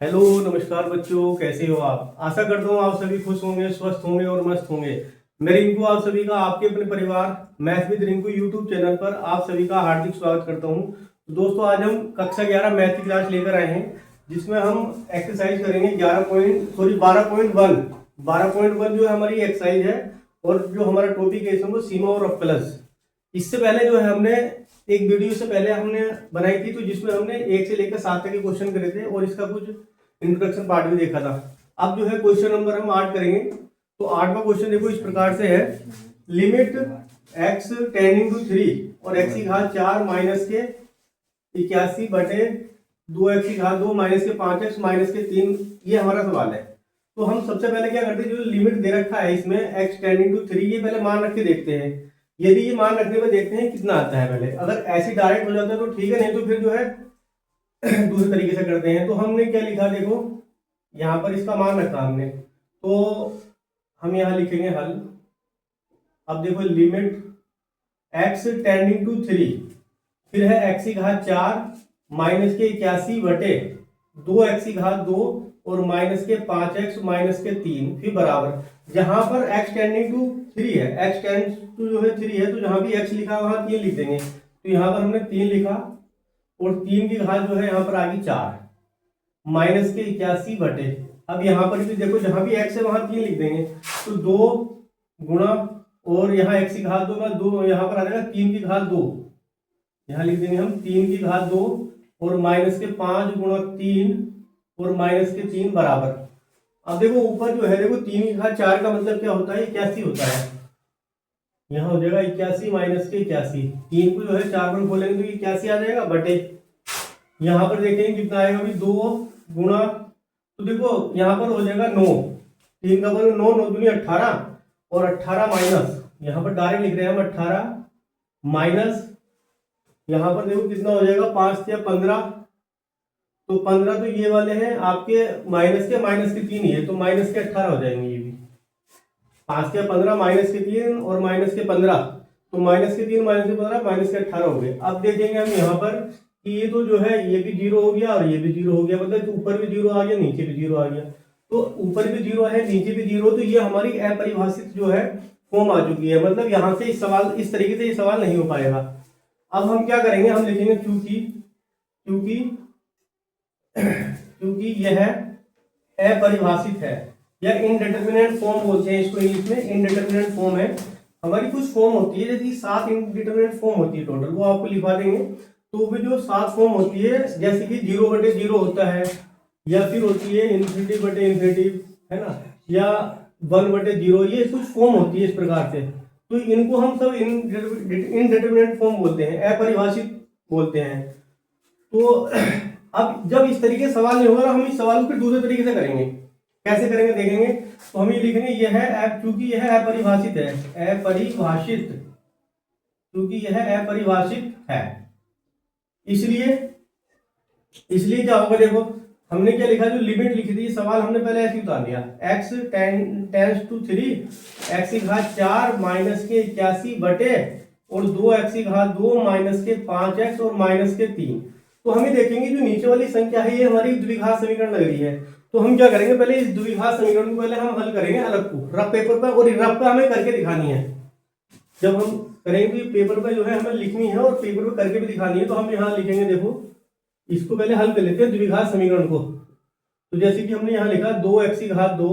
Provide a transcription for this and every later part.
Hello नमस्कार बच्चों, कैसे हो आप। आशा करता हूँ आप सभी खुश होंगे, स्वस्थ होंगे और मस्त होंगे। मैं रिंकू आप सभी का आपके अपने परिवार math with Rinku YouTube channel पर आप सभी का हार्दिक स्वागत करता हूँ। तो दोस्तों, आज हम कक्षा 11 मैथ की क्लास लेकर आए हैं, जिसमें हम एक्सरसाइज करेंगे 12.1। 12.1 जो है हमारी एक्सरसाइज है, और जो हमारा टॉपिक है इसमें वो सीमा और अपकलज। इससे पहले जो है हमने एक वीडियो से पहले हमने बनाई थी, तो जिसमें हमने 1 से लेकर 7 तक के क्वेश्चन करे थे और इसका कुछ इंट्रोडक्शन पार्ट भी देखा था। अब जो है क्वेश्चन नंबर हम 8 करेंगे। तो 8वां क्वेश्चन देखो इस प्रकार से है। लिमिट x टेंडिंग टू 3 और x की घात 4 माइनस के 81 बटे 2x की घात 2 माइनस के 5x माइनस के 3, ये हमारा सवाल है। तो हम सबसे पहले क्या करते हैं, जो लिमिट दे रखा है इसमें x टेंडिंग टू 3, ये पहले मान रख के देखते हैं। यदि ये मान रखने में देखते हैं कितना आता है पहले। अगर ऐसे डायरेक्ट हो जाता है तो ठीक है, नहीं तो फिर जो है दूसरे तरीके से करते हैं। तो हमने क्या लिखा, देखो यहाँ पर इसका मान रखा हमने, तो हम यहाँ लिखेंगे हल। अब देखो लिमिट x टेंडिंग टू 3, फिर है x की घात 4 माइनस के 81 बटे 2x की घात 2 और माइनस के 5x माइनस के 3, फिर बराबर जहां पर x टेंडिंग टू 3 है, x टेंडिंग टू जो है 3 है, तो जहां भी x लिखा है वहां 3 लिख देंगे। तो यहाँ पर हमने 3 लिखा और 3 की घात जो है यहाँ पर आ गई 4 माइनस के 81 बटे, अब यहाँ पर भी देखो जहां भी x है वहां 3 लिख देंगे। तो 2 गुणा और यहाँ x की घात 2 में 2, यहाँ पर आ जाएगा 3 की घात 2, यहाँ लिख देंगे हम 3 की घात 2 और माइनस के 5 गुणा 3 और माइनस के 3 बराबर। अब देखो ऊपर जो है, देखो 3 की घात 4 का मतलब क्या होता है, 81 होता है। यहाँ हो जाएगा 81 माइनस के 81, 3 को जो है 4 पर खोलेंगे तो 81 आ जाएगा बटे, यहाँ पर देखेंगे कितना आएगा अभी 2 गुणा, तो देखो यहाँ पर हो जाएगा 9, 3 का बल 9, 9 दूनी 18 और 18 माइनस, यहाँ पर डायरेक्ट लिख रहे हैं हम 18 माइनस, यहाँ पर देखो कितना हो जाएगा 5 या 15, तो 15 तो ये वाले हैं आपके माइनस के 3 ही है, तो माइनस के 18 हो जाएंगे ये भी। 5 के 15 माइनस के 3 और माइनस के 15, तो माइनस के 3 माइनस के 15 माइनस के 18 हो गए। अब देखेंगे हम यहाँ पर कि ये तो जो है ये भी 0 हो गया और ये भी 0 हो गया, मतलब ऊपर भी 0 आ गया नीचे भी 0 आ गया। तो ऊपर भी 0 है नीचे भी 0, तो ये हमारी अपरिभाषित जो है फॉर्म आ चुकी है, मतलब यहाँ से इस सवाल इस तरीके से ये सवाल नहीं हो पाएगा। अब हम क्या करेंगे, हम लिखेंगे क्योंकि यह अपरिभाषित है, या इनडिटरमिनेट फॉर्म बोलते हैं इसको इंग्लिश में, इनडिटरमिनेट फॉर्म है। हमारी कुछ फॉर्म होती है, जैसे 7 इनडिटरमिनेट फॉर्म होती है टोटल, वो आपको लिखवा देंगे। तो भी जो 7 फॉर्म होती है, जैसे कि 0 बटे 0 होता है, या फिर होती है इन्फिनिटी बटे इन्फिनिटी, है ना, या 1 बटे 0, ये कुछ फॉर्म होती है इस प्रकार से। तो इनको हम सब इनडिटरमिनेट फॉर्म बोलते हैं, अपरिभाषित बोलते हैं। तो अब जब इस तरीके से सवाल नहीं होगा, हम इस सवाल को फिर दूसरे तरीके से करेंगे। कैसे करेंगे देखेंगे। तो हम ये लिखेंगे यह है, क्योंकि यह अपरिभाषित है, अपरिभाषित, क्योंकि यह अपरिभाषित है, इसलिए क्या होगा, देखो हमने क्या लिखा, जो लिमिट लिखी थी सवाल हमने पहले ऐसे उतार लिया, x टेंड्स टू 3, x की घात 4 माइनस के 81 बटे और 2x की घात 2 माइनस के 5x और माइनस के 3। तो हमें देखेंगे जो नीचे वाली संख्या है ये हमारी द्विघात समीकरण लग रही है। तो हम क्या करेंगे, पहले इस द्विघात समीकरण को पहले हम हल करेंगे अलग को रफ पेपर पर, और रफ पे हमें करके दिखानी है। जब हम करेंगे पेपर पे जो है हमें लिखनी है और पेपर पे करके भी दिखानी है। तो हम यहाँ लिखेंगे, देखो इसको पहले हल कर लेते हैं द्विघात समीकरण को। तो जैसे कि हमने यहाँ लिखा 2x की घात 2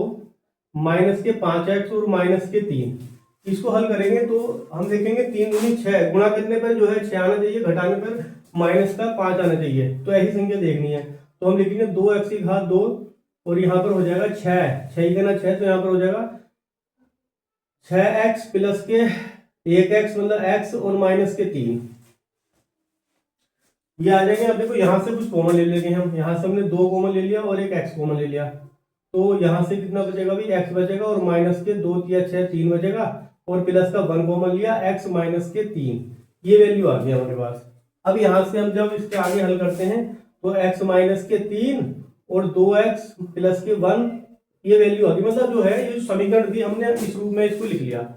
माइनस के 5x और माइनस के 3, इसको हल करेंगे तो हम देखेंगे 3 दूनी 6, गुणा करने पर जो है 6 आना चाहिए, घटाने पर माइनस का 5 आना चाहिए। तो ऐसी संख्या देखनी है। तो हम लिखेंगे 2x की घात 2 और यहाँ पर हो जाएगा 6 का ना 6, तो यहाँ पर हो जाएगा 6x प्लस के 1x मतलब x और माइनस के 3, ये आ जाएंगे। अब देखो यहाँ से कुछ कॉमन ले लेंगे हम, यहाँ से हमने 2 कॉमन ले लिया और एक x कॉमन ले लिया, तो यहाँ से कितना बचेगा भी x बचेगा और माइनस के 2 या 6 3 बचेगा, और प्लस का 1 कॉमन लिया x माइनस के 3, ये वैल्यू आ गई हमारे पास। अब यहाँ से हम जब इसके आगे हल करते हैं तो x माइनस के 3 और 2x प्लस के 1, ये वैल्यू आ गई। मतलब जो है ये समीकरण भी हमने इस रूप में इसको लिख लिया।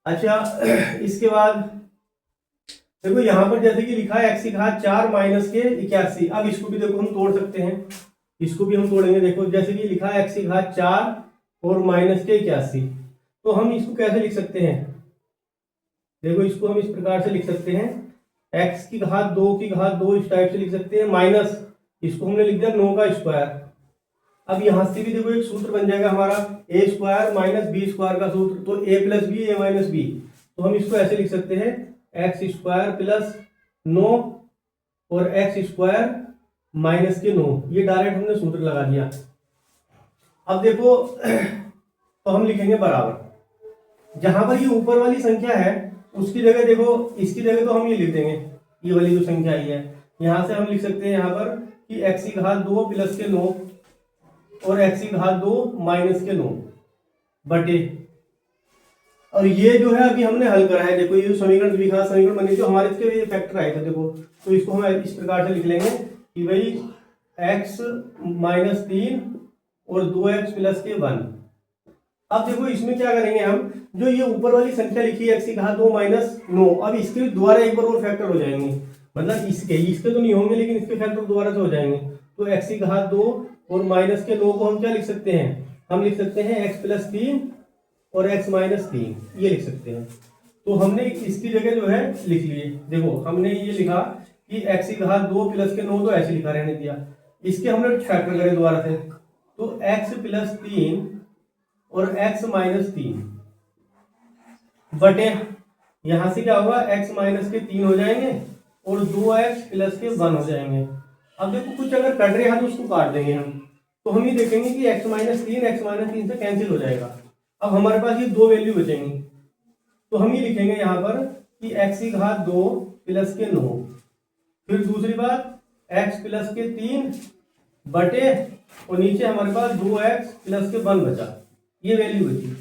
अच्छा, इसके बाद देखो यहाँ पर जैसे कि लिखा है x की घात 4 माइनस के 81, अब इसको भी देखो हम तोड़ सकते हैं। इसको भी हम तोड़ेंगे। देखो जैसे कि लिखा है x की घात 4 और माइनस के 81, तो हम इसको कैसे लिख सकते हैं? देखो इसको हम इस प्रकार से लिख सकते हैं, x की घात 2 की घात 2 इस टाइप से लिख सकते हैं, माइनस इसको हमने लिख दिया 9 का स्क्वायर। अब यहां से भी देखो एक सूत्र बन जाएगा हमारा ए स्क्वायर माइनस बी स्क्वायर का सूत्र, तो ए प्लस बी ए माइनस बी, तो हम इसको ऐसे लिख सकते हैं एक्स स्क्वायर प्लस 9 और एक्स स्क्वायर माइनस के 9, ये डायरेक्ट हमने सूत्र लगा दिया। अब देखो तो हम लिखेंगे बराबर, जहां पर ये ऊपर वाली संख्या है उसकी जगह देखो, इसकी जगह तो हम ये लिख देंगे, ये वाली जो संख्या आई है यहां से हम लिख सकते हैं यहाँ पर कि एक्स की घात 2 प्लस के 9 और एक्स की घात 2 माइनस के 9 बटे, और ये जो है अभी हमने हल करा है। देखो ये जो समीकरण द्विघात समीकरण बनी जो हमारे इसके ये फैक्टर आएगा, देखो तो इसको हम इस प्रकार से लिख लेंगे कि भाई x माइनस 3 और 2x प्लस के 1। अब देखो इसमें क्या करेंगे हम, जो ये ऊपर वाली संख्या लिखी है x की घात 2 माइनस 9, अब इसके द्वारा एक बार और फैक्टर हो जाएंगे, मतलब इसके तो नहीं होंगे लेकिन इसके फैक्टर दोबारा से हो जाएंगे। तो x की घात 2 और माइनस के 9 को हम क्या लिख सकते हैं, हम लिख सकते हैं x प्लस 3 और x माइनस 3, ये लिख सकते हैं। तो हमने इसकी जगह जो है लिख लिए, देखो हमने ये लिखा कि x की घात 2 प्लस के 9, तो ऐसे लिखा रहने दिया, इसके हमने फैक्टर करें दोबारा से, तो x प्लस 3 और x माइनस 3 बटे, यहां से क्या होगा x माइनस के 3 हो जाएंगे और 2x प्लस के 1 हो जाएंगे। अब देखो कुछ अगर कट रहे हैं तो उसको काट देंगे हम, तो हम ये देखेंगे कि x माइनस 3 से कैंसिल हो जाएगा। अब हमारे पास ये दो वैल्यू बचेंगी, तो हम ये लिखेंगे यहाँ पर कि x की घात 2 प्लस के 9, फिर दूसरी बात x प्लस के 3 बटे, और नीचे हमारे पास 2x प्लस के 1 बचा, ये वैल्यू बची।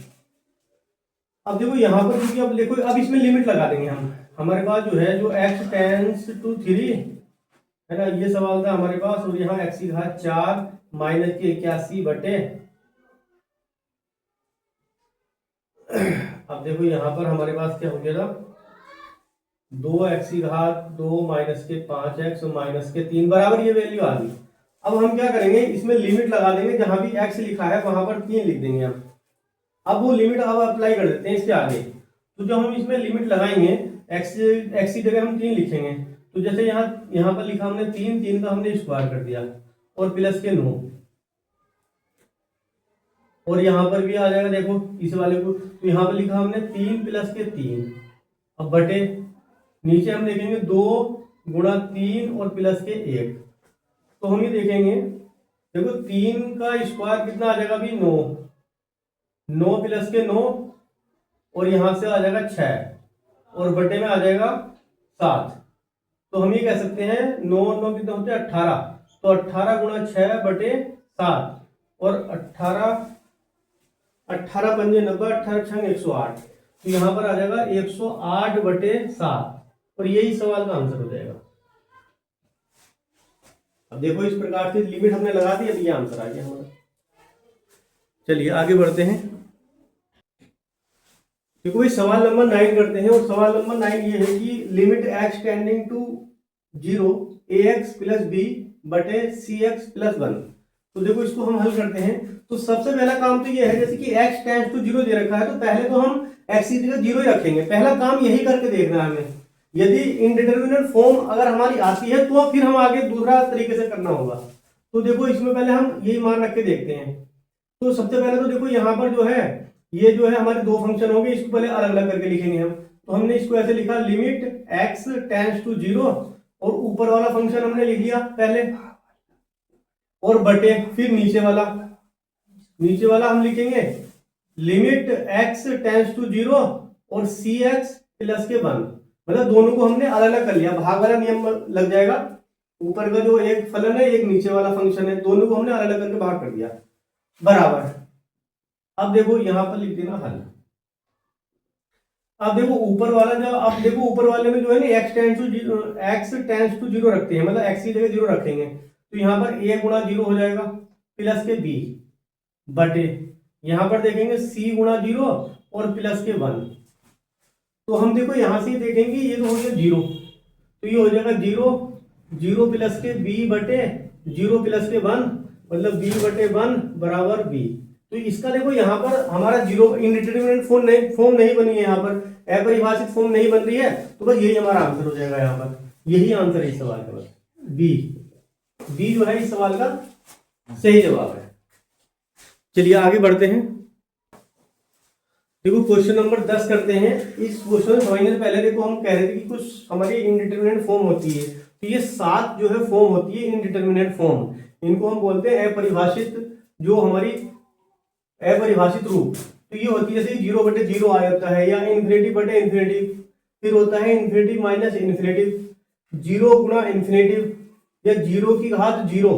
अब देखो यहाँ पर क्योंकि अब देखो अब इसमें लिमिट लगा देंगे हम, हमारे पास जो है जो x टेंस टू 3 है ना, ये सवाल था हमारे पास, और यहाँ x की घात 4 माइनस के 81 बटे, अब देखो यहाँ पर हमारे पास क्या हो गया था, 2x की घात 2 माइनस के 5x और माइनस के 3 बराबर ये वैल्यू आ गई। अब हम क्या करेंगे, इसमें लिमिट लगा देंगे, जहां भी x लिखा है वहां पर 3 लिख देंगे हम। अब वो लिमिट अब अप्लाई कर देते हैं इसके आगे, तो जो हम इसमें लिमिट लगाएंगे x की जगह हम 3 लिखेंगे, तो जैसे यहाँ पर लिखा हमने 3 का हमने स्क्वायर कर दिया और प्लस के 9, और यहाँ पर भी आ जाएगा देखो इस वाले को, तो यहाँ पर लिखा हमने 3 प्लस के 3, अब बटे नीचे हम देखेंगे 2 गुणा 3 और प्लस के 1, तो हम ये देखेंगे देखो 3 का स्क्वायर कितना आ जाएगा अभी 9 प्लस के 9, और यहाँ से आ जाएगा 6 और बटे में आ जाएगा 7, तो हम ये कह सकते हैं 9 और 9 कितने होते हैं 18, तो 18 गुणा 6 बटे 7, और 18 पंजे 90, 18 छंग 108, तो यहाँ पर आ जाएगा 108 बटे 7, और यही सवाल का आंसर हो जाएगा। अब देखो इस प्रकार से लिमिट हमने लगा दी, अब ये आंसर आ गया हमारा। चलिए आगे बढ़ते हैं, देखो भाई सवाल नंबर 9 करते हैं, और सवाल नंबर 9 ये है कि limit x tending to 0 ax plus B बटे cx प्लस 1। तो देखो इसको हम हल करते हैं, तो सबसे पहला काम तो ये है, जैसे कि x टेंड्स टू 0 दे रखा है, तो पहले तो हम x की जगह 0 ही रखेंगे, पहला काम यही करके देखना है हमें। यदि इनडिटरमिनेट फॉर्म अगर हमारी आती है तो फिर हम आगे दूसरा तरीके से करना होगा। तो देखो इसमें पहले हम यही मान रख के देखते हैं, तो सबसे पहले तो देखो यहाँ पर जो है ये जो है हमारे दो फंक्शन हो गए, इसको पहले अलग अलग करके लिखेंगे हम, तो हमने इसको ऐसे लिखा लिमिट x टेंड्स टू 0, और ऊपर वाला फंक्शन हमने लिख लिया पहले, और बटे फिर नीचे वाला हम लिखेंगे लिमिट x टेंड्स टू 0 और cx प्लस के 1, मतलब दोनों को हमने अलग अलग कर लिया, भाग वाला नियम लग जाएगा, ऊपर का जो एक फलन है एक नीचे वाला फंक्शन है, दोनों को हमने अलग अलग करके भाग कर दिया बराबर। अब देखो यहां पर लिख देना हल। अब देखो ऊपर वाला जो, अब देखो ऊपर वाले में जो है ना x टेंड्स टू 0 रखते हैं, मतलब x की जगह 0 रखेंगे, तो यहाँ पर a गुणा 0 हो जाएगा प्लस के b बटे, यहाँ पर देखेंगे c गुणा 0 और प्लस के 1, तो हम देखो यहां से देखेंगे ये तो हो गया 0, तो ये हो जाएगा 0 प्लस के b बटे 0 प्लस के 1, मतलब b बटे 1 बराबर b। तो इसका देखो यहाँ पर हमारा जीरो इनडिटरमिनेट फॉर्म नहीं बनी है, यहाँ पर अपरिभाषित फॉर्म नहीं बन रही है, तो बस यही हमारा आंसर हो जाएगा। यहाँ पर यही आंसर है इस सवाल का, बस बी जो है इस सवाल का सही जवाब है। चलिए आगे बढ़ते हैं। देखो क्वेश्चन नंबर 10 करते हैं। इस क्वेश्चन समझने से पहले देखो हम कह रहे थे कि कुछ हमारी इनडिटरमिनेट फॉर्म होती है, तो ये 7 जो है फॉर्म होती है इनडिटरमिनेट फॉर्म, इनको हम बोलते हैं अपरिभाषित, जो हमारी अपरिभाषित रूप। तो ये होती है जैसे 0/0 आ जाता है, या इन्फिनिटी बटे इन्फिनिटी, फिर होता है इन्फिनिटी माइनस इन्फिनिटी, 0 गुणा इन्फिनिटी, या 0 की घात 0,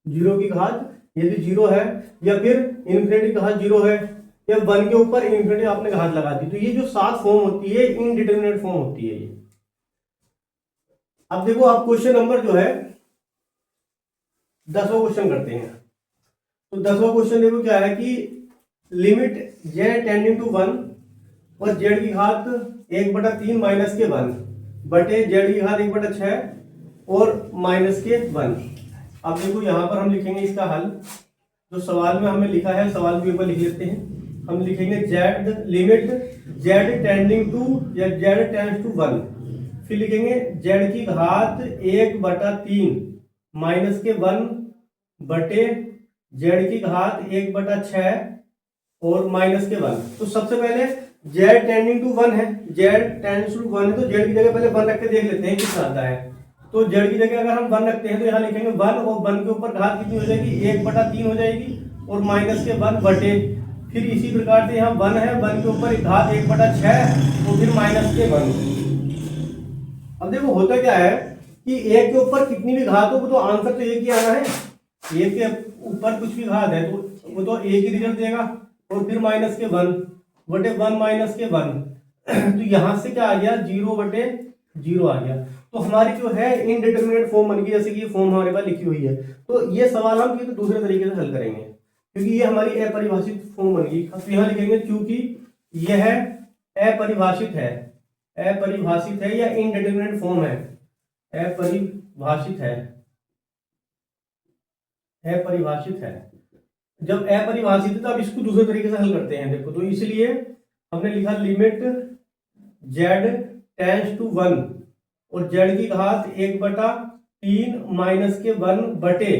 0 की घात यदि 0 है, या फिर इन्फिनिटी की घात 0 है, या 1 के ऊपर इन्फिनिटी आपने घात लगा दी। तो ये जो 7 फॉर्म होती है इनडिटरमिनेट फॉर्म होती है ये। अब देखो आप क्वेश्चन नंबर जो है 10वां क्वेश्चन करते हैं। तो 10वां क्वेश्चन देखो क्या है कि लिमिट z टेंडिंग टू 1 और z की घात 1/3 माइनस के 1 बटे z की घात 1/6 और माइनस के 1। अब देखो यहाँ पर हम लिखेंगे इसका हल, जो सवाल में हमें लिखा है, सवाल के ऊपर लिख लेते हैं। हम लिखेंगे z limit z tending to या z टेंड्स टू 1, फिर लिखेंगे z की घात 1/3 माइनस के 1 बटे z की घात 1/6 और माइनस के 1। तो सबसे पहले z टेंडिंग टू 1 है, z टेंड्स टू 1 है, तो z की जगह पहले 1 रख के देख लेते हैं कितना आता है। तो z की जगह अगर हम 1 रखते हैं तो यहाँ लिखेंगे 1 और 1 के ऊपर घात कितनी हो जाएगी, 1/3 हो जाएगी और माइनस के 1 बटे, फिर इसी प्रकार से यहाँ 1 है, 1 के ऊपर घात 1/6 और फिर माइनस के 1। अब देखो होता क्या है कि एक के ऊपर कितनी भी घात हो तो आंसर तो एक ही आना है, एक के ऊपर कुछ भी घात है तो वो तो एक ही रिजल्ट देगा, और फिर माइनस के 1 बटे 1 माइनस के 1। तो यहाँ से क्या आ गया, 0/0 आ गया। तो हमारी जो है इनडिटरमिनेट फॉर्म बन गई, जैसे कि ये फॉर्म हमारे पास लिखी हुई है। तो ये सवाल हम तो दूसरे तरीके से हल करेंगे, क्योंकि ये हमारी अपरिभाषित फॉर्म बन गई। तो यहाँ लिखेंगे क्योंकि यह अपरिभाषित है, अपरिभाषित है या इनडिटरमिनेट फॉर्म है, अपरिभाषित है, अपरिभाषित है। जब अपरिभाषित है तो अब इसको दूसरे तरीके से हल करते हैं। देखो तो इसलिए हमने लिखा लिमिट z टेंड्स टू 1 और z की घात 1/3 माइनस के 1 बटे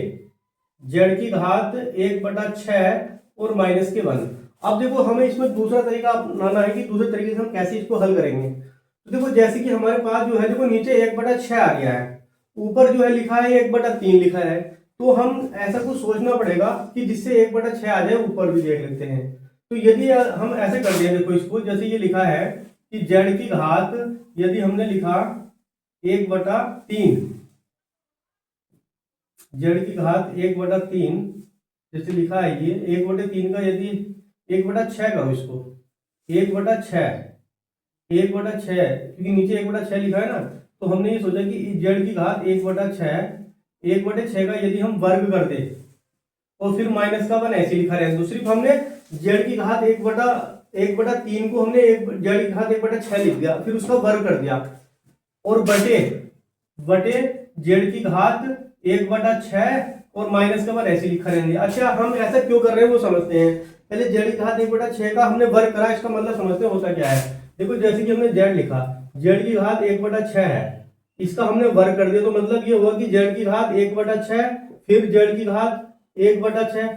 z की घात 1/6 और माइनस के 1। अब देखो हमें इसमें दूसरा तरीका अपनाना है कि दूसरे तरीके से हम कैसे इसको हल करेंगे। तो देखो जैसे कि हमारे पास जो है देखो नीचे 1/6 आ गया है, ऊपर जो है लिखा है 1/3 लिखा है, तो हम ऐसा कुछ सोचना पड़ेगा कि जिससे 1/6 आ जाए, ऊपर भी देख लेते हैं। तो यदि हम ऐसे कर दें, देखो इसको जैसे ये लिखा है कि z की घात, यदि हमने लिखा 1/3, z की घात 1/3 जैसे लिखा है ये 1/3 का, यदि 1/6 करो इसको 1/6, क्योंकि नीचे 1/6 लिखा है ना, तो हमने ये सोचा कि z की घात 1/6 का यदि हम वर्ग कर दे और फिर माइनस का 1 ऐसे लिखा रहे, दूसरी हमने z की घात 1/3 को हमने z की घात 1/6 लिख दिया, फिर उसका वर्ग कर दिया और बटे z की घात 1/6 और माइनस का 1 ऐसे लिखा रहेंगे। अच्छा हम ऐसा क्यों कर रहे हैं वो समझते हैं। पहले z की घात 1/6 का हमने वर्ग करा, इसका मतलब समझते हैं होता क्या है। देखो जैसे कि हमने z लिखा, z की घात 1/6 है, इसका हमने वर्ग कर दिया, तो मतलब ये हुआ कि z की घात 1/6 फिर z की घात 1/6।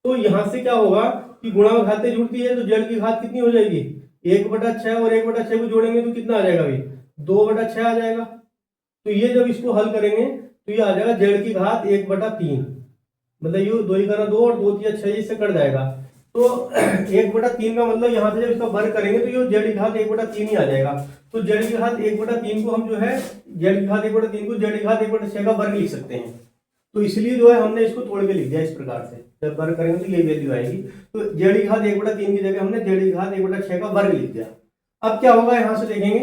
तो यहां से क्या होगा कि गुणा में घातें जुड़ती है, तो z की घात कितनी हो जाएगी, 1/6 और 1/6 को जोड़ेंगे तो कितना आ जाएगा भाई, 2/6 आ जाएगा। तो ये जब इसको हल करेंगे तो ये आ जाएगा z की घात 1/3, मतलब ये 2 का 2 और 2 3 6 इससे कट जाएगा। तो 1/3 का मतलब यहाँ से जब इसका वर्ग करेंगे तो ये z की घात 1/3 ही आ जाएगा। तो z की घात 1/3 को हम जो है z की घात 1/3 को z की घात 1/6 का वर्ग लिख सकते हैं। तो इसलिए जो है हमने इसको तोड़ के लिख दिया इस प्रकार से, जब वर्ग करेंगे तो ये वैल्यू आएगी। तो z की घात 1/3 की जगह हमने z की घात 1/6 का वर्ग लिख दिया। अब क्या होगा, यहाँ से देखेंगे,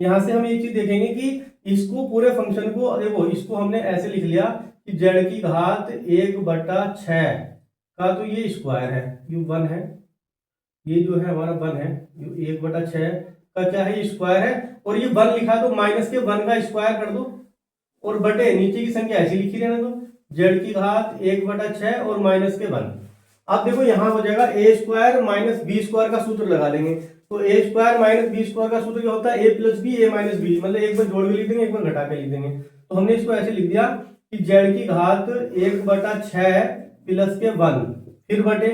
यहाँ से हम ये चीज देखेंगे कि इसको पूरे फंक्शन को देखो, इसको हमने ऐसे लिख लिया कि z की घात 1/6 का तो ये स्क्वायर है, ये 1 है, ये जो है हमारा 1 है, ये 1/6 का क्या है, ये स्क्वायर है, और ये 1 लिखा तो माइनस के 1 का स्क्वायर कर दो और बटे नीचे की संख्या ऐसी लिखी रहने दो, जेड की घात 1/6 और माइनस के 1। अब देखो यहाँ हो जाएगा ए स्क्वायर माइनस बी स्क्वायर का सूत्र लगा लेंगे। तो ए स्क्वायर माइनस बी स्क्वायर का सूत्र क्या होता है, ए प्लस बी ए माइनस बी, मतलब एक बार जोड़ के लिख देंगे एक बार घटा के लिख देंगे। तो हमने इसको ऐसे लिख दिया कि जेड की घात 1/6 प्लस के 1 फिर बटे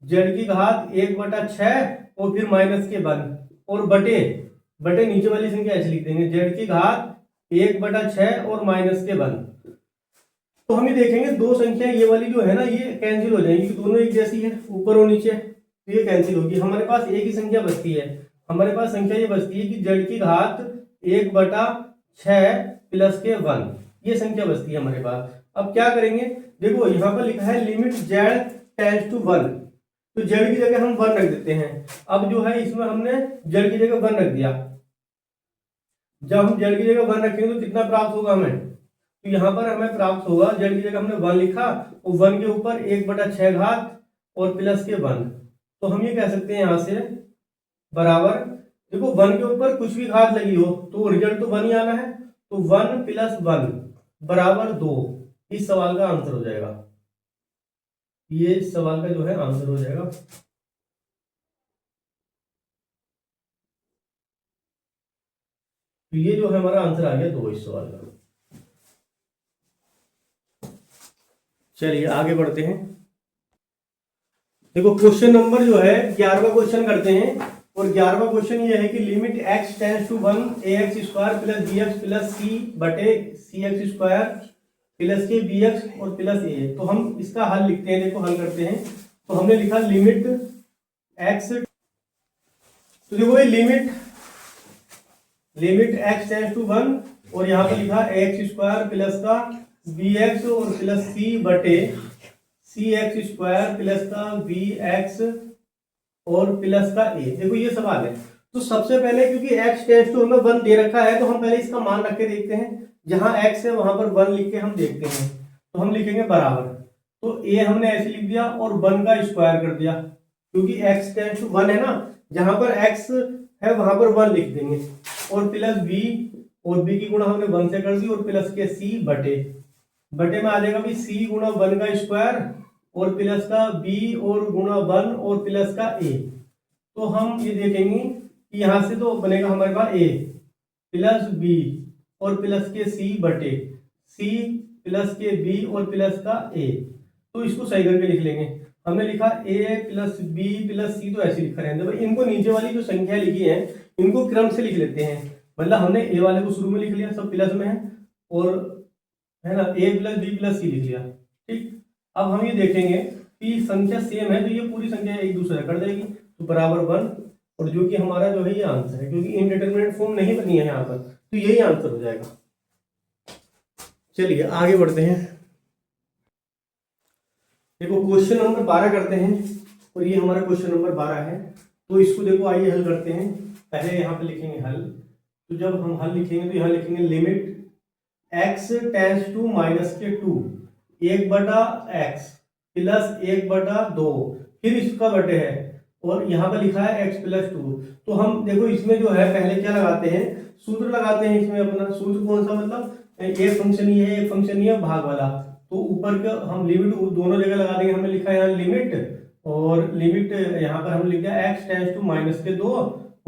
जेड की घात 1/6 और फिर माइनस के 1 और बटे नीचे वाली संख्या ऐसे लिख देंगे जेड की घात 1/6 और माइनस के 1। तो हम ये देखेंगे दो संख्या ये वाली जो है ना ये कैंसिल हो जाएंगी, दोनों एक जैसी है ऊपर और नीचे, तो ये कैंसिल होगी। हमारे पास एक ही संख्या बचती है, हमारे पास संख्या ये बचती है कि जेड की घात 1/6 प्लस के 1, ये संख्या बचती है हमारे पास। अब क्या करेंगे, देखो यहाँ पर लिखा है लिमिट जेड टेंड्स टू 1, तो जेड की जगह हम 1 रख देते हैं। अब जो है इसमें हमने जेड की जगह 1 रख दिया, जब हम जेड की जगह 1 रखेंगे तो कितना प्राप्त होगा हमें, तो यहाँ पर हमें प्राप्त होगा जेड की जगह हमने 1 लिखा और 1 के ऊपर 1/6 घात और प्लस के 1। तो हम ये कह सकते हैं यहाँ से बराबर, देखो 1 के ऊपर कुछ भी घात लगी हो तो रिजल्ट तो 1 ही आना है, तो 1 + 1 बराबर 2, इस सवाल का आंसर हो जाएगा। ये इस सवाल का जो है आंसर हो जाएगा। तो ये जो है हमारा आंसर आ गया 2 इस सवाल का। चलिए आगे बढ़ते हैं। देखो क्वेश्चन नंबर जो है 11वां क्वेश्चन करते हैं, और 11वां क्वेश्चन ये है कि limit x tends to 1 ax² plus bx plus c बटे cx² प्लस के bx और प्लस a। तो हम इसका हल लिखते हैं, देखो हल करते हैं। तो हमने लिखा लिमिट x, तो देखो ये लिमिट x टेंड्स टू 1 और यहाँ पे लिखा ax² प्लस का bx और प्लस c बटे cx² प्लस का bx और प्लस का a। देखो ये सवाल है, तो सबसे पहले क्योंकि x टेंड्स टू हमें 1 दे रखा है तो हम पहले इसका मान रख के देखते हैं, जहां x है वहां पर 1 लिख के हम देखते हैं। तो हम लिखेंगे बराबर, तो a हमने ऐसे लिख दिया और 1 का स्क्वायर कर दिया, क्योंकि x टेंड्स टू 1 है ना, जहां पर x है वहां पर 1 लिख देंगे और प्लस b, और b की गुणा हमने 1 से कर दी और प्लस के c बटे में आ जाएगा भाई c गुणा 1 का स्क्वायर और प्लस का b और गुणा 1 और प्लस का a। तो हम ये देखेंगे कि यहां से तो बनेगा हमारे पास a प्लस b और प्लस के c बटे c प्लस के b और प्लस का a। तो इसको सही करके लिख लेंगे। हमने लिखा a plus b plus c, तो ऐसे लिखा रहने दो भाई। इनको नीचे वाली जो संख्या लिखी है इनको क्रम से लिख लेते हैं, मतलब हमने a वाले को शुरू में लिख लिया, सब प्लस में है, और है ना a plus b plus c लिख लिया, ठीक। अब हम ये देखेंगे कि संख्या सेम है तो ये पूरी संख्या एक दूसरे कट जाएगी, तो बराबर 1, और जो कि हमारा जो है ये आंसर है, क्योंकि इनडिटरमिनेट फॉर्म नहीं बनी है यहाँ पर, तो यही आंसर हो जाएगा। चलिए आगे बढ़ते हैं। देखो क्वेश्चन नंबर 12 करते हैं, और ये हमारा क्वेश्चन नंबर 12 है। तो इसको देखो आइए हल करते हैं। पहले यहाँ पे लिखेंगे हल, तो जब हम हल लिखेंगे तो यहाँ लिखेंगे limit x tends to -2 1/x plus 1/2, फिर इसका बटे है और यहाँ पर लिखा है x + 2। तो हम देखो इसमें जो है पहले क्या लगाते हैं, सूत्र लगाते हैं। इसमें अपना सूत्र कौन सा, मतलब एक फंक्शन ये है, एक फंक्शन ये है भाग वाला, तो ऊपर का हम लिमिट दोनों जगह लगा देंगे। हमने लिखा है यहाँ लिमिट, और लिमिट यहाँ पर हम लिख दिया x टेंड्स टू -2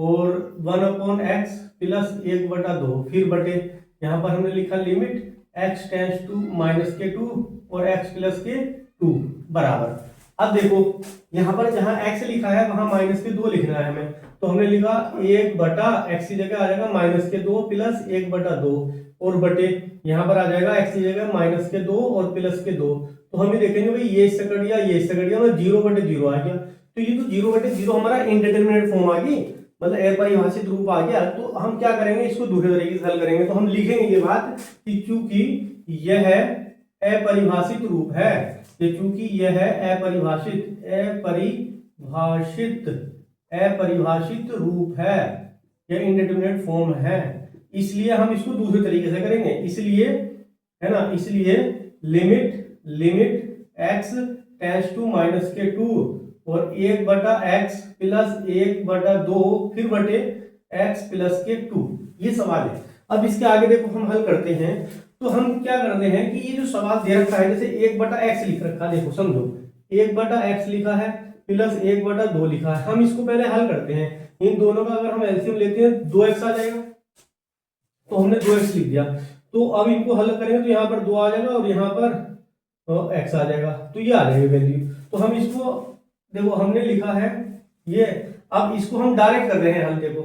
और 1/x प्लस 1/2, फिर बटे यहाँ पर हमने लिखा लिमिट x टेंड्स टू -2 और x प्लस के 2 बराबर। अब देखो यहाँ पर जहाँ x लिखा है वहां -2 लिखना है हमें, तो हमने लिखा 1/x की जगह आ जाएगा -2 प्लस 1/2 और बटे यहाँ पर आ जाएगा x की जगह -2 और प्लस के 2। तो हम ये देखेंगे भाई ये इससे कट गया, ये इससे कट गया, 0/0 आ गया। तो ये तो 0/0 हमारा इनडिटरमिनेट फॉर्म आ गई, मतलब अपरिभाषित रूप आ गया। तो हम क्या करेंगे, इसको दूसरे तरीके से हल करेंगे। तो हम लिखेंगे ये बात कि चूंकि यह अपरिभाषित रूप है, ये चूंकि यह अपरिभाषित रूप है, यह इनडिटरमिनेट फॉर्म है, इसलिए हम इसको दूसरे तरीके से करेंगे। इसलिए है ना, इसलिए लिमिट x टेंड्स टू -2 और 1/x प्लस 1/2 फिर बटे x प्लस के 2, ये सवाल है। अब इसके आगे देखो हम हल करते हैं। तो हम क्या करते हैं कि ये जो सवाल दे रखा है, जैसे 1/x लिख रखा है, देखो समझो 1/x लिखा है प्लस 1/2 लिखा है, हम इसको पहले हल करते हैं। इन दोनों का अगर हम एलसीएम लेते हैं 2x आ जाएगा, तो हमने 2x लिख दिया। तो अब इनको हल करेंगे तो यहाँ पर 2 आ जाएगा और यहाँ पर x आ जाएगा, तो ये आ जाएगी वैल्यू। तो हम इसको देखो हमने लिखा है ये, अब इसको हम डायरेक्ट कर रहे हैं हल। देखो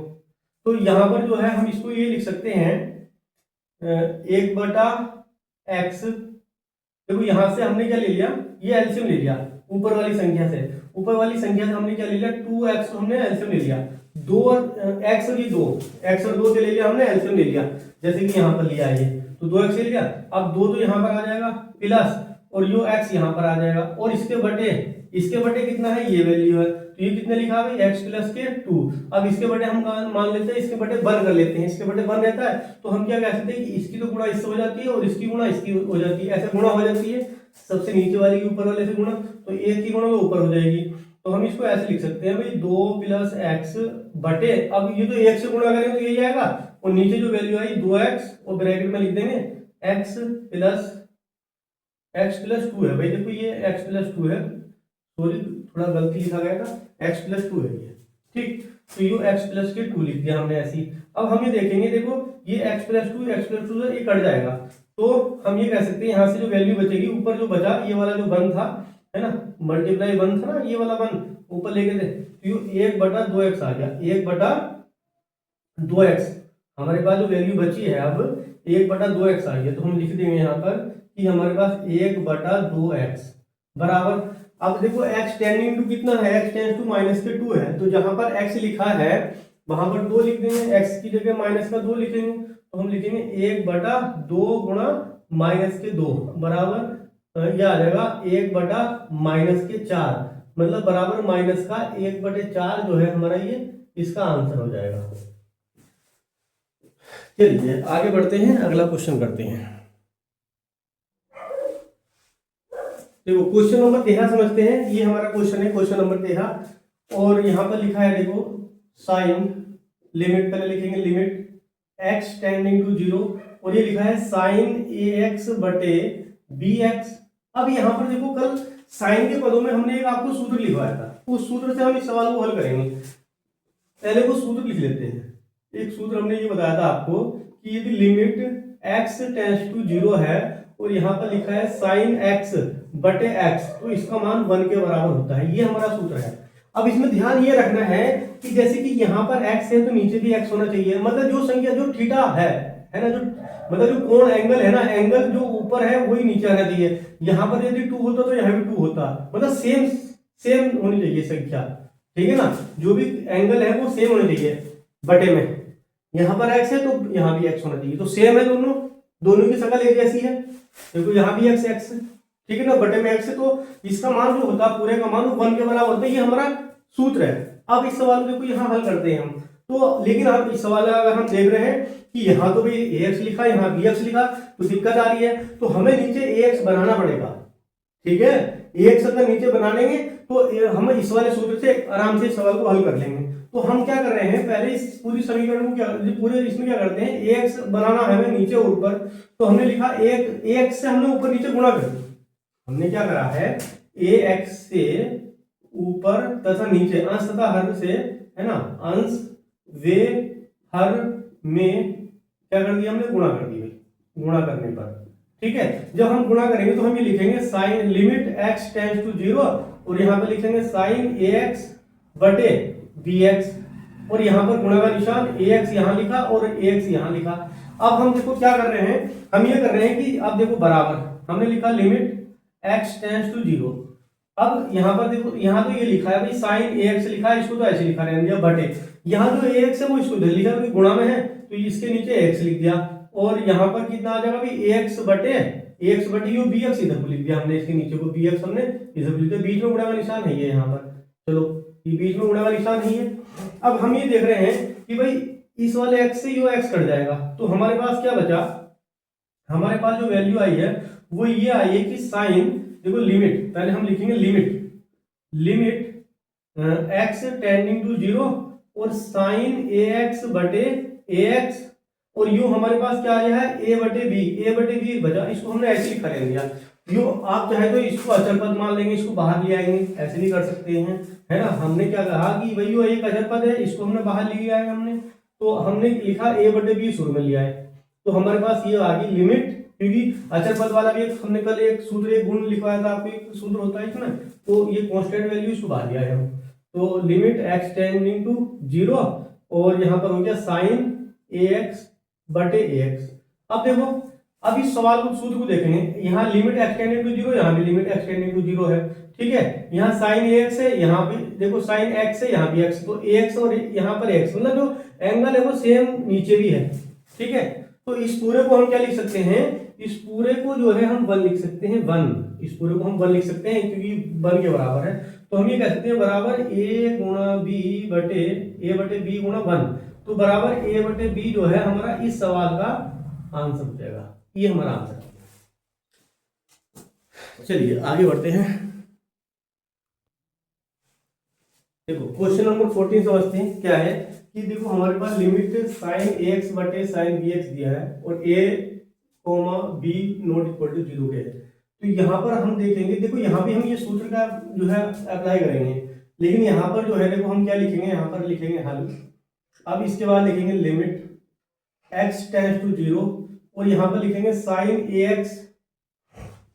तो यहाँ पर जो है हम इसको ये लिख सकते हैं 1/x। देखो यहां से हमने क्या ले लिया, ये एलसीएम ले लिया ऊपर वाली संख्या से, ऊपर वाली संख्या से हमने क्या ले लिया 2x, हमने एलसीएम ले लिया 2 और x और ये 2, x और 2 से ले लिया हमने एलसीएम ले लिया, जैसे कि यहाँ पर लिया है ये, तो 2x ले लिया। अब 2 तो यहाँ पर आ जाएगा प्लस और यो x यहाँ पर आ जाएगा, और इसके बटे कितना है, ये वैल्यू है, तो ये कितने लिखा है भाई x प्लस के 2। अब इसके बटे हम मान लेते हैं, इसके बटे 1 कर लेते हैं, इसके बटे 1 रहता है, तो हम क्या कह सकते हैं कि इसकी तो गुणा इससे हो जाती है और इसकी गुणा इसकी हो जाती है, ऐसे गुणा हो जाती है, सबसे नीचे वाली की ऊपर वाले से गुणा, तो एक की गुणा तो ऊपर हो जाएगी। तो हम इसको ऐसे लिख सकते हैं भाई 2 प्लस x बटे, अब ये तो 1 से गुणा करेंगे तो यही आएगा, और नीचे जो वैल्यू आई 2x और ब्रैकेट में लिख देंगे x प्लस 2 है भाई, देखो ये x प्लस 2 है, सॉरी थोड़ा गलती लिखा गया था, x प्लस 2 है ये, ठीक। तो ये x प्लस के 2 लिख दिया हमने ऐसी। अब हम ये देखेंगे, देखो ये x प्लस 2 से ये कट जाएगा, तो हम ये कह सकते हैं यहाँ से जो वैल्यू बचेगी, ऊपर जो बचा ये वाला जो 1 था, है ना, मल्टीप्लाई 1 था ना, ये वाला 1 ऊपर लेके थे, तो ये 1/2x आ गया, 1/2x हमारे पास जो वैल्यू बची है अब 1/2x आ गया, तो हम लिख देंगे यहाँ पर कि हमारे पास 1/2x बराबर, अब देखो x टेंडिंग टू कितना है, x टेंड्स टू -2 है, तो जहां पर x लिखा है वहां पर 2 लिख देंगे, x की जगह -2 लिखेंगे, तो हम लिखेंगे 1/2 गुणा -2 बराबर ये आ जाएगा 1/-4, मतलब बराबर माइनस का 1/4 जो है हमारा, ये इसका आंसर हो जाएगा। चलिए आगे बढ़ते हैं, अगला क्वेश्चन करते हैं। देखो क्वेश्चन नंबर 13 समझते हैं, ये हमारा क्वेश्चन है, क्वेश्चन नंबर 13, और यहाँ पर लिखा है देखो साइन, लिमिट पहले लिखेंगे लिमिट x टेंडिंग टू 0, और ये लिखा है साइन ax बटे bx। अब यहाँ पर देखो कल साइन के पदों में हमने एक आपको सूत्र लिखवाया था, उस सूत्र से हम इस सवाल को हल करेंगे। पहले वो सूत्र लिख लेते हैं। एक सूत्र हमने ये बताया था आपको कि यदि लिमिट x टेंड्स टू 0 है और यहाँ पर लिखा है साइन x बटे x, तो इसका मान 1 के बराबर होता है, ये हमारा सूत्र है। अब इसमें ध्यान ये रखना है कि जैसे कि यहाँ पर x है तो नीचे भी x होना चाहिए, मतलब जो संख्या जो थीटा है ना, जो मतलब जो कोण एंगल है ना, एंगल जो ऊपर है वही नीचे आना चाहिए। यहाँ पर यदि 2 होता तो यहाँ भी 2 होता, मतलब सेम होनी चाहिए संख्या, ठीक है ना, जो भी एंगल है वो सेम होनी चाहिए बटे में। यहाँ पर x है तो यहाँ भी x होना चाहिए, तो सेम है, दोनों की शक्ल एक जैसी है, देखो यहाँ भी x है, ठीक है ना, बटे में x है, तो इसका मान जो होता है पूरे का मान 1 के बराबर होता है, ये हमारा सूत्र है। अब इस सवाल को देखो यहाँ हल करते हैं हम, तो लेकिन अब इस सवाल में अगर हम देख रहे हैं कि यहाँ तो भी ax लिखा, यहाँ bx लिखा, तो दिक्कत आ रही है, तो हमें नीचे ax बनाना पड़ेगा, ठीक है। ax अगर नीचे बना लेंगे तो हम इस वाले सूत्र से आराम से इस सवाल को हल कर लेंगे। तो हम क्या कर रहे हैं, पहले इस पूरी समीकरण को पूरे इसमें क्या करते हैं, ax बनाना है हमें नीचे और ऊपर, तो हमने लिखा ax से हमने ऊपर नीचे गुणा कर दिया। हमने क्या करा है, ax से ऊपर तथा नीचे, अंश तथा हर से, है ना, अंश वे हर में क्या कर दिया हमने, गुणा कर दिया, गुणा करने पर, ठीक है। जब हम गुणा करेंगे तो हम ये लिखेंगे sine limit x tends to 0, और यहाँ पर लिखेंगे साइन ax बटे bx, और यहाँ पर गुणा का निशान ax यहाँ लिखा और ax यहाँ लिखा। अब हम देखो क्या कर रहे हैं, हम ये कर रहे हैं कि अब देखो बराबर हमने लिखा लिमिट x टेंड्स टू 0। अब यहाँ पर देखो, यहाँ तो ये लिखा है भाई साइन ax लिखा है, इसको तो ऐसे लिखा रहने दिया बटे, यहाँ जो ax है वो इसको इधर लिखा है, गुणा में है तो इसके नीचे x लिख दिया, और यहाँ पर कितना आ जाएगा भाई ax बटे ये bx इधर को लिख दिया हमने, इसके नीचे को bx हमने इधर को लिख दिया, बीच में गुणा का निशान है ये यहाँ पर, चलो ये बीच में गुणा का निशान है ये। अब हम ये देख रहे हैं कि भाई इस वाले x से यो x कट जाएगा, तो हमारे पास क्या बचा, हमारे पास जो वैल्यू आई है वो ये आई है कि साइन, देखो लिमिट पहले हम लिखेंगे लिमिट x टेंडिंग टू 0 और साइन ax बटे ax और यू हमारे पास क्या आया है ए बटे बी बचा, इसको हमने ऐसे लिखा रहने दिया। यू आप चाहे तो इसको अचर पद मान लेंगे, इसको बाहर ले आएंगे, ऐसे भी कर सकते हैं, है ना। हमने क्या कहा कि भाई वो एक अचर पद है, इसको हमने बाहर ले आए हमने, तो हमने लिखा ए बटे बी शुरू में लिया है, तो हमारे पास ये आ गई लिमिट, क्योंकि अचर पद वाला भी एक हमने कल एक सूत्र एक गुण लिखवाया था आपको, एक सूत्र होता है इसमें, तो ये कांस्टेंट वैल्यू इसको बाहर लिया है हम, तो लिमिट एक्स टेंडिंग टू 0 और यहाँ पर हो गया साइन ए एक्स बटे ए एक्स। अब देखो, अब इस सवाल को सूत्र को देखेंगे, यहाँ लिमिट एक्स टेंडिंग टू 0, यहाँ भी लिमिट एक्स टेंडिंग टू 0 है, ठीक है। यहाँ साइन ए एक्स है, यहाँ भी देखो साइन एक्स है, यहाँ भी एक्स, तो ए एक्स और यहाँ पर एक्स, मतलब जो एंगल है वो सेम नीचे भी है, ठीक है। तो इस पूरे को हम क्या लिख सकते हैं, इस पूरे को जो है हम 1 लिख सकते हैं, 1, इस पूरे को हम 1 लिख सकते हैं, क्योंकि 1 के बराबर है, तो हम ये कह सकते हैं बराबर ए गुणा बी बटे बी गुणा 1, तो बराबर ए बटे बी जो है हमारा इस सवाल का आंसर हो जाएगा, ये हमारा आंसर है। चलिए आगे बढ़ते हैं। देखो क्वेश्चन नंबर 14 समझते हैं, क्या है कि देखो हमारे पास लिमिट साइन ए एक्स बटे साइन बी एक्स दिया है और A comma B not equal to 0 है, तो यहाँ पर हम देखेंगे, देखो यहाँ भी हम ये सूत्र का जो है अप्लाई करेंगे, लेकिन यहाँ पर जो है देखो हम क्या लिखेंगे, यहाँ पर लिखेंगे हल, अब इसके बाद लिखेंगे लिमिट x टेंड्स टू 0 और यहाँ पर लिखेंगे साइन ए एक्स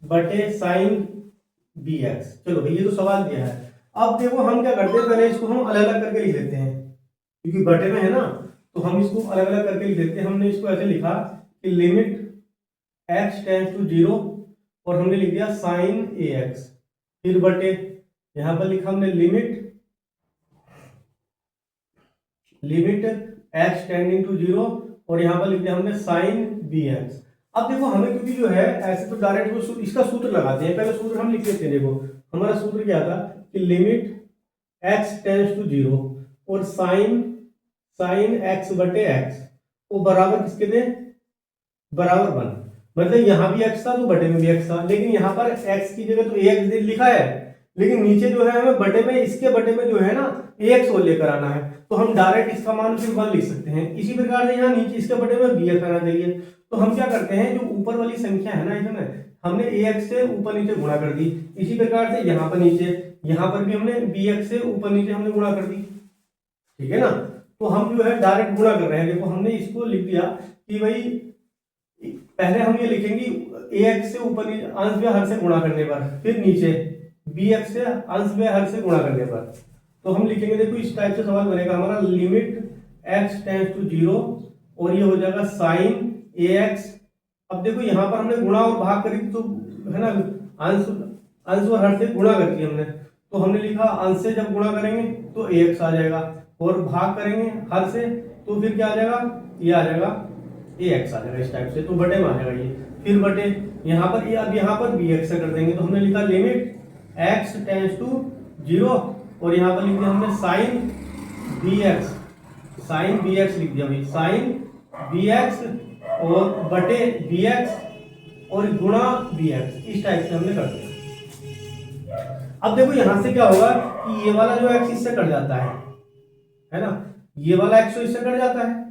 बटे साइन बी एक्स। चलो भाई ये तो सवाल दिया है, अब देखो हम क्या करते हैं, पहले इसको हम अलग अलग करके लिख देते हैं, क्योंकि बटे में है ना, तो हम इसको अलग अलग करके लिख देते हैं। हमने इसको ऐसे लिखा कि लिमिट x टेंड्स टू 0 और हमने लिख दिया साइन ए एक्स, फिर बटे यहाँ पर लिखा हमने लिमिट x टेंडिंग टू 0 और यहाँ पर लिख दिया हमने साइन बी एक्स। अब देखो हमें क्योंकि जो है ऐसे तो डायरेक्ट इसका सूत्र लगाते हैं, पहले सूत्र हम लिख लेते हैं। देखो हमारा सूत्र क्या था कि लिमिट x टेंड्स टू 0 और साइन x बटे x वो बराबर किसके थे, बराबर 1, मतलब यहाँ भी x था तो बटे में भी x था, लेकिन यहाँ पर x की जगह तो ax लिखा है, लेकिन नीचे जो है हमें बटे में, इसके बटे में जो है ना ax और लेकर आना है, तो हम डायरेक्ट इसका मान फिर 1 लिख सकते हैं। इसी प्रकार से यहाँ नीचे इसके बटे में bx आना चाहिए, तो हम क्या करते हैं, जो ऊपर वाली संख्या है ना इसमें हमने ax से ऊपर नीचे गुणा कर दी, इसी प्रकार से यहाँ पर नीचे, यहाँ पर भी हमने bx से ऊपर नीचे हमने गुणा कर दी, ठीक है ना। तो हम जो है डायरेक्ट गुणा कर रहे हैं। देखो हमने इसको लिख दिया कि भाई पहले हम ये लिखेंगे ax से ऊपर नीचे अंश में हर से गुणा करने पर, फिर नीचे bx से अंश में हर से गुणा करने पर, तो हम लिखेंगे, देखो इस टाइप से सवाल बनेगा हमारा, लिमिट x टेंड्स टू 0 और ये हो जाएगा साइन ax। अब देखो यहाँ पर हमने गुणा और भाग करी, तो है ना अंश और हर से गुणा करके हमने, तो हमने लिखा अंश से जब गुणा करेंगे तो ax आ जाएगा और भाग करेंगे हर से तो फिर क्या आ जाएगा, ये आ जाएगा ax आ जाएगा इस टाइप से, तो बटे में आ जाएगा ये, फिर बटे यहाँ पर ये, अब यहाँ पर bx से कर देंगे, तो हमने लिखा लिमिट x टेंड्स टू 0 और यहाँ पर लिख दिया हमने साइन bx लिख दिया भाई, साइन bx और बटे bx और गुणा bx, इस टाइप से हमने कर दिया। अब देखो यहां से क्या होगा कि ये वाला जो x इससे कट जाता है ना, ये वाला x तो इससे कट जाता है,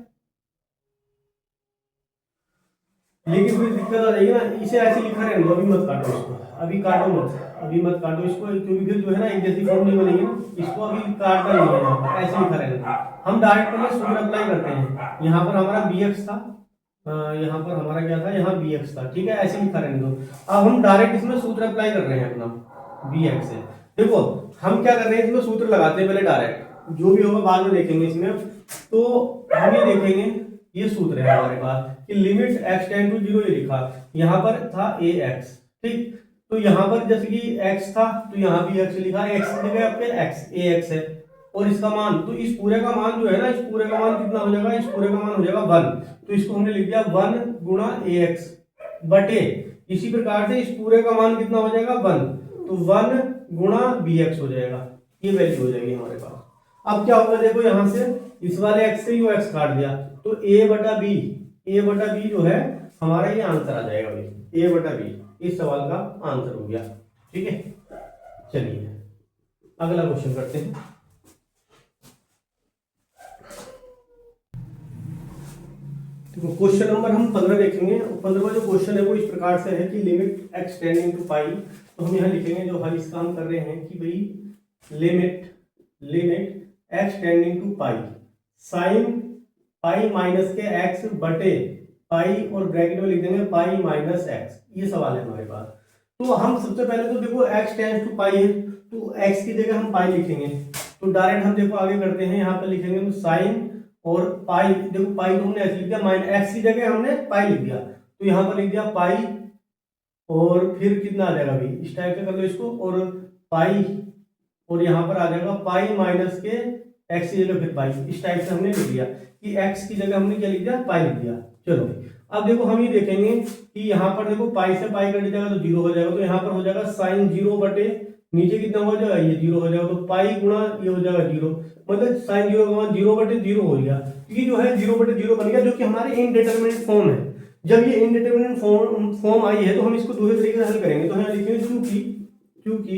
लेकिन फिर दिक्कत आ जाएगी ना, इसे ऐसे लिखा रहने दो, अभी मत काटो इसको, अभी काटो मत, अभी मत काटो इसको, क्योंकि फिर जो है ना एक जैसी फॉर्म नहीं बनेगी ना, इसको अभी काटना नहीं है, यहाँ पर ऐसे लिखा रहने दो। हम डायरेक्ट पहले सूत्र अप्लाई करते हैं, यहाँ पर हमारा bx था, यहाँ पर हमारा क्या था, यहाँ bx था, ठीक है, ऐसे लिखा रहने दो। अब हम डायरेक्ट इसमें सूत्र अप्लाई कर रहे हैं अपना bx से। देखो हम क्या कर रहे हैं, इसमें सूत्र लगाते हैं पहले डायरेक्ट, जो भी होगा बाद में देखेंगे इसमें। तो हम ये देखेंगे, ये सूत्र है हमारे पास कि लिमिट x टेंड टू 0, ये लिखा, यहाँ पर था ax, ठीक, तो यहाँ पर जैसे कि x था तो यहाँ भी x लिखा, x की जगह आपके ax है और इसका मान, तो इस पूरे का मान जो है ना, इस पूरे का मान कितना हो जाएगा, इस पूरे का मान हो जाएगा 1, तो इसको हमने लिख दिया 1 गुणा ax बटे, इसी प्रकार से इस पूरे का मान कितना हो जाएगा 1, तो 1 गुणा bx हो जाएगा, ये वैल्यू हो जाएगी हमारे पास। अब क्या होगा, देखो यहां से इस वाले x से वो x काट दिया, तो a बटा b जो है हमारा ये आंसर आ जाएगा भाई, a बटा b इस सवाल का आंसर हो गया, ठीक है। चलिए अगला क्वेश्चन करते हैं। देखो क्वेश्चन नंबर हम 15 देखेंगे। 15वां जो क्वेश्चन है वो इस प्रकार से है कि लिमिट एक्स टेंडिंग टू पाई। तो हम यहाँ लिखेंगे जो हल इसका हम कर रहे हैं कि भाई limit x tending to pi sine pi minus के एक्स बटे पाई और ब्रैकेट में लिख देंगे पाई माइनस एक्स। ये सवाल है हमारे पास। तो हम सबसे पहले तो देखो एक्स टेंड्स टू पाई है तो एक्स की जगह हम पाई लिखेंगे। तो डायरेक्ट हम देखो आगे करते हैं, यहाँ पर लिखेंगे तो साइन और पाई, देखो पाई तो हमने ऐसे लिख दिया, माइनस एक्स की जगह हमने पाई लिख दिया। तो यहाँ पर लिख दिया पाई और फिर कितना आ जाएगा भाई, इस टाइप से कर लो इसको, और पाई और यहाँ पर आ जाएगा पाई माइनस के एक्स की जगह फिर पाई। इस टाइप से हमने लिख दिया कि एक्स की जगह हमने क्या लिख दिया, पाई लिख दिया। चलो अब देखो हम ये देखेंगे कि यहाँ पर देखो पाई से पाई कट जाएगा तो जीरो हो जाएगा। तो यहाँ पर हो जाएगा साइन जीरो बटे नीचे कितना हो जाएगा, ये जीरो हो जाएगा। तो पाई गुणा ये हो जाएगा जीरो, मतलब साइन जीरो का मान जीरो बटे जीरो हो गया। ये जो है जीरो बटे जीरो बन गया, जो कि हमारे इनडिटरमिनेट फॉर्म है। जब ये इनडिटरमिनेट फॉर्म आई है तो हम इसको दूसरे तरीके से हल करेंगे। तो हम लिखेंगे क्योंकि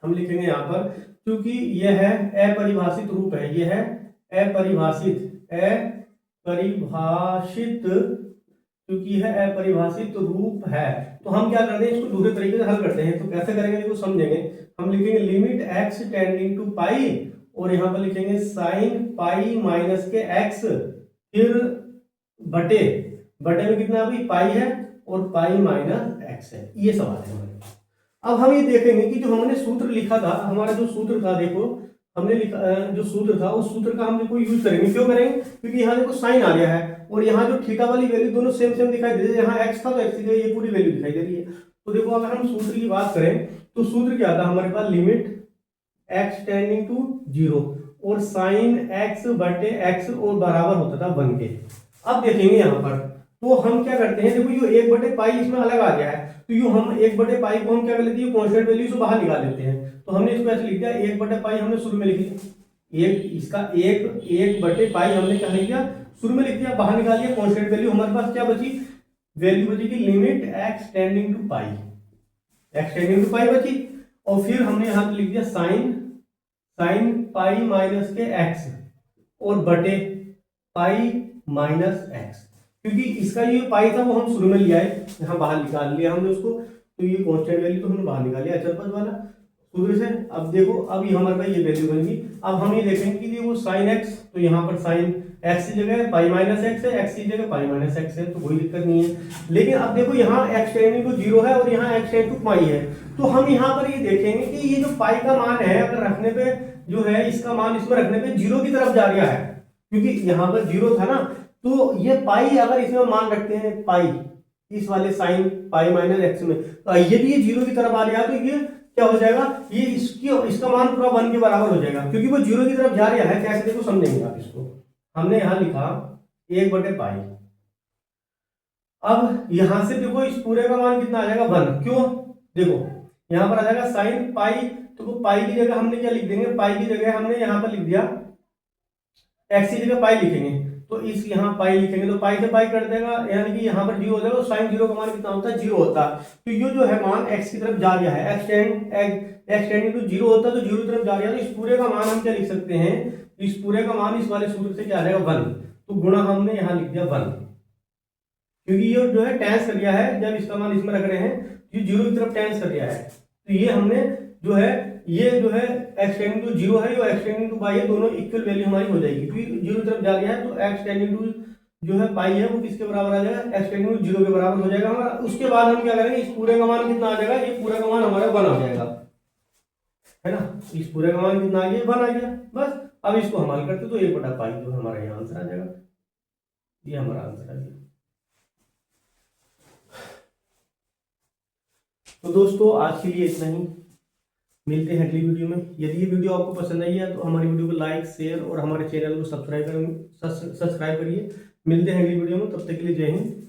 हम लिखेंगे यहाँ पर क्योंकि यह है अपरिभाषित रूप है, यह है अपरिभाषित क्योंकि यह अपरिभाषित रूप है। तो हम क्या करते हैं, इसको दूसरे तरीके से हल करते हैं। तो कैसे करेंगे इसको समझेंगे। हम लिखेंगे लिमिट एक्स टेंडिंग टू पाई और यहाँ पर लिखेंगे साइन पाई माइनस के एक्स, फिर बटे में कितना अभी पाई है और पाई माइनस एक्स है। ये सवाल है हमारे। अब हम ये देखेंगे कि जो हमने सूत्र लिखा था, हमारा जो सूत्र था, देखो हमने लिखा जो सूत्र था उस सूत्र का हम देखो यूज करेंगे। क्यों करेंगे, क्योंकि यहाँ देखो साइन आ गया है और यहाँ जो थीटा वाली वैल्यू दोनों सेम दिखाई दे रही है। यहाँ एक्स था तो एक्स की जगह ये पूरी वैल्यू दिखाई दे रही है। तो देखो अगर हम सूत्र की बात करें तो सूत्र क्या था हमारे पास, limit x tending to zero और साइन एक्स बटे एक्स और बराबर होता था 1 के। अब देखेंगे यहाँ पर तो हम क्या करते हैं, देखो ये 1 बटे पाई इसमें अलग आ गया है। तो यूं हम 1 बटे पाई को हम क्या कर लेते हैं, कांस्टेंट वैल्यू से बाहर निकाल लेते हैं। तो हमने इसको ऐसे लिख दिया 1 बटे पाई, हमने शुरू में लिख दिया इसका 1 बटे पाई हमने क्या लिख दिया, शुरू में लिख दिया, बाहर निकाल दिया कांस्टेंट वैल्यू। हमारे पास क्या बची, वैल्यू बची कि लिमिट एक्स टेंडिंग टू पाई बची। और फिर हमने यहाँ पे लिख दिया साइन पाई माइनस के एक्स और बटे पाई माइनस एक्स, क्योंकि इसका ये पाई था वो हम शुरू में लिया है, यहाँ बाहर निकाल लिया हमने उसको। तो ये कांस्टेंट वैल्यू तो हमने बाहर निकाल लिया अचल पद वाला सूत्र से। अब देखो अब ये हमारे पास ये वैल्यू बनेगी। अब हम ये देखेंगे कि वो साइन एक्स, तो यहाँ पर साइन एक्स की जगह पाई माइनस एक्स है, एक्स की जगह पाई माइनस एक्स है, तो कोई दिक्कत नहीं है। लेकिन अब देखो यहाँ एक्स टेंडिंग टू जीरो है और यहाँ एक्स टेंडिंग टू पाई है। तो हम यहाँ पर ये देखेंगे कि ये जो पाई का मान है अगर रखने पे जो है इसका मान इसमें रखने पे जीरो की तरफ जा रहा है, क्योंकि यहाँ पर जीरो था ना। तो ये पाई अगर इसमें मान रखते हैं पाई इस वाले साइन पाई माइनस एक्स में, तो यदि ये जीरो की तरफ आ रहा है तो ये क्या हो जाएगा, ये इसका मान पूरा 1 के बराबर हो जाएगा, क्योंकि वो जीरो की तरफ जा रहा है। कैसे देखो समझेंगे आप इसको। हमने यहां लिखा 1 बटे पाई। अब यहां से देखो इस पूरे का मान कितना आ जाएगा 1। क्यों, देखो यहां पर आ जाएगा साइन पाई, तो वो पाई की जगह हमने क्या लिख देंगे, पाई की जगह हमने यहां पर लिख दिया एक्स की जगह पाई लिखेंगे। तो इस यहाँ पाई लिखेंगे तो पाई से पाई कट देगा, यानी कि यहाँ पर जीरो हो जाएगा। साइन जीरो का मान कितना होता है, जीरो होता है। तो ये जो है मान एक्स की तरफ जा रहा है, एक्स टेंडिंग टू जीरो होता है तो जीरो की तरफ जा रहा है। तो इस पूरे का मान हम क्या लिख सकते हैं, इस पूरे का मान इस वाले सूत्र से क्या आ जाएगा 1। तो गुणा हमने यहाँ लिख दिया 1, क्योंकि ये जो है टेंस कर दिया है। जब इसका मान इसमें रख रहे हैं ये जीरो की तरफ टेंस कर दिया है। तो ये हमने जो है ये जो है एक्स टेंडिंग टू जीरो है, ये एक्स टेंडिंग टू पाई है, दोनों इक्वल वैल्यू हमारी हो जाएगी, क्योंकि जीरो की तरफ जा रहा है। तो एक्स टेंडिंग टू जो है पाई है वो किसके बराबर आ जाएगा, एक्स टेंडिंग टू जीरो के बराबर हो जाएगा हमारा। उसके बाद हम क्या करेंगे, इस पूरे का मान कितना आ जाएगा, ये पूरा का मान हमारा 1 आ जाएगा, है ना। इस पूरे का मान कितना आ गया, 1 आ गया बस। अब इसको हम हल करते तो 1 बटा पाई जो हमारा यहाँ आंसर आ जाएगा। ये हमारा आंसर आ गया। तो दोस्तों आज के लिए इतना ही, मिलते हैं अगली वीडियो में। यदि ये वीडियो आपको पसंद आई है तो हमारी वीडियो को लाइक शेयर और हमारे चैनल को सब्सक्राइब करिए। मिलते हैं अगली वीडियो में, तब तक के लिए जय हिंद।